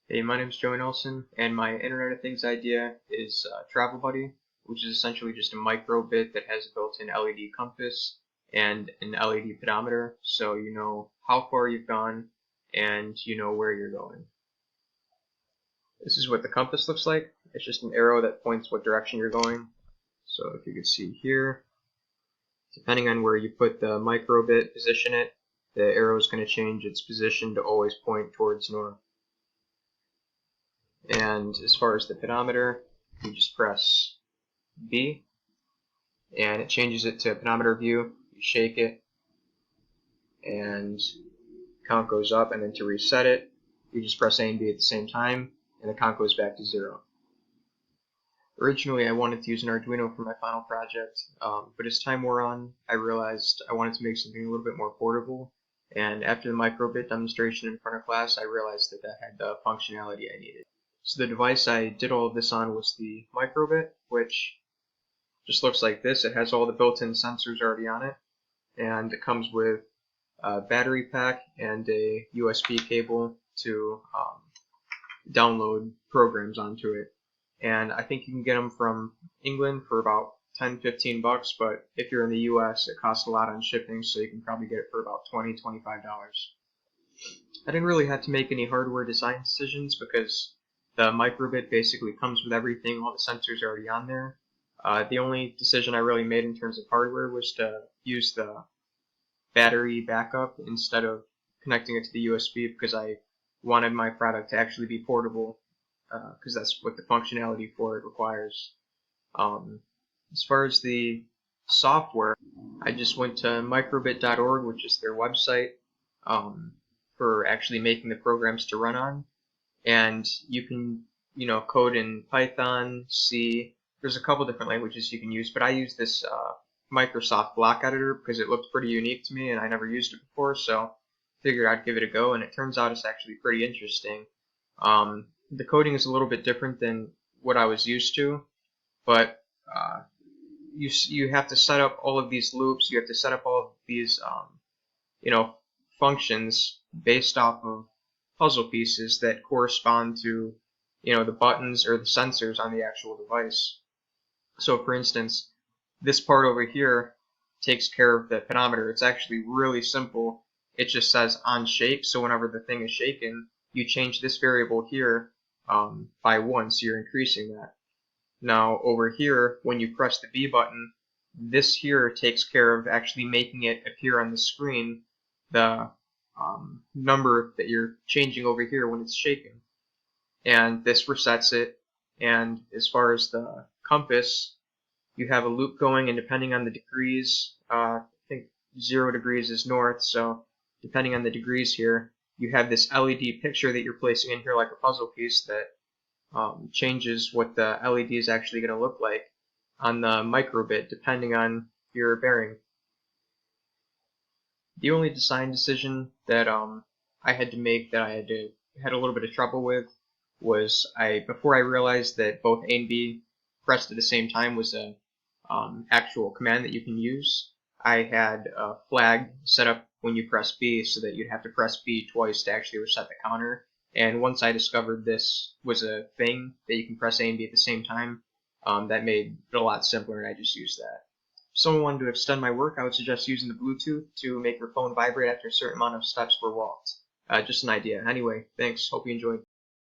Hey, my name is Joey Nelson, and my Internet of Things idea is Travel Buddy, which is essentially just a micro bit that has a built-in LED compass and an LED pedometer, so you know how far you've gone and you know where you're going. This is what the compass looks like. It's just an arrow that points what direction you're going. So if you can see here, depending on where you put the micro bit, position it, the arrow is going to change its position to always point towards north. And as far as the pedometer, you just press B and it changes it to pedometer view. You shake it and count goes up, and then to reset it you just press A and B at the same time and the count goes back to 0. Originally I wanted to use an Arduino for my final project, but as time wore on I realized I wanted to make something a little bit more portable, and after the microbit demonstration in front of class I realized that that had the functionality I needed. So the device I did all of this on was the microbit, which just looks like this. It has all the built-in sensors already on it, and it comes with a battery pack and a USB cable to download programs onto it. And I think you can get them from England for about 10-15 bucks, but if you're in the US it costs a lot on shipping, so you can probably get it for about $20-25. I didn't really have to make any hardware design decisions because the microbit basically comes with everything, all the sensors are already on there. The only decision I really made in terms of hardware was to use the battery backup instead of connecting it to the USB, because I wanted my product to actually be portable, because that's what the functionality for it requires. As far as the software, I just went to microbit.org, which is their website, for actually making the programs to run on. And you can, code in Python, C. There's a couple different languages you can use, but I use this Microsoft block editor because it looked pretty unique to me and I never used it before, so figured I'd give it a go, and it turns out it's actually pretty interesting. The coding is a little bit different than what I was used to, but you have to set up all of these loops, you have to set up all of these functions based off of puzzle pieces that correspond to the buttons or the sensors on the actual device. So for instance, this part over here takes care of the pedometer. It's actually really simple. It just says on shake, so whenever the thing is shaken you change this variable here by 1, so you're increasing that. Now over here, when you press the B button, this here takes care of actually making it appear on the screen the number that you're changing over here when it's shaken, and this resets it. And as far as the compass, you have a loop going, and depending on the degrees, I think 0 degrees is north, so depending on the degrees here, you have this LED picture that you're placing in here like a puzzle piece that changes what the LED is actually going to look like on the microbit depending on your bearing. The only design decision that I had to make that I had a little bit of trouble with was before I realized that both A and B pressed at the same time was a actual command that you can use. I had a flag set up when you press B so that you'd have to press B twice to actually reset the counter. And once I discovered this was a thing that you can press A and B at the same time, that made it a lot simpler, and I just used that. If someone wanted to extend my work, I would suggest using the Bluetooth to make your phone vibrate after a certain amount of steps were walked. Just an idea. Anyway, thanks. Hope you enjoyed.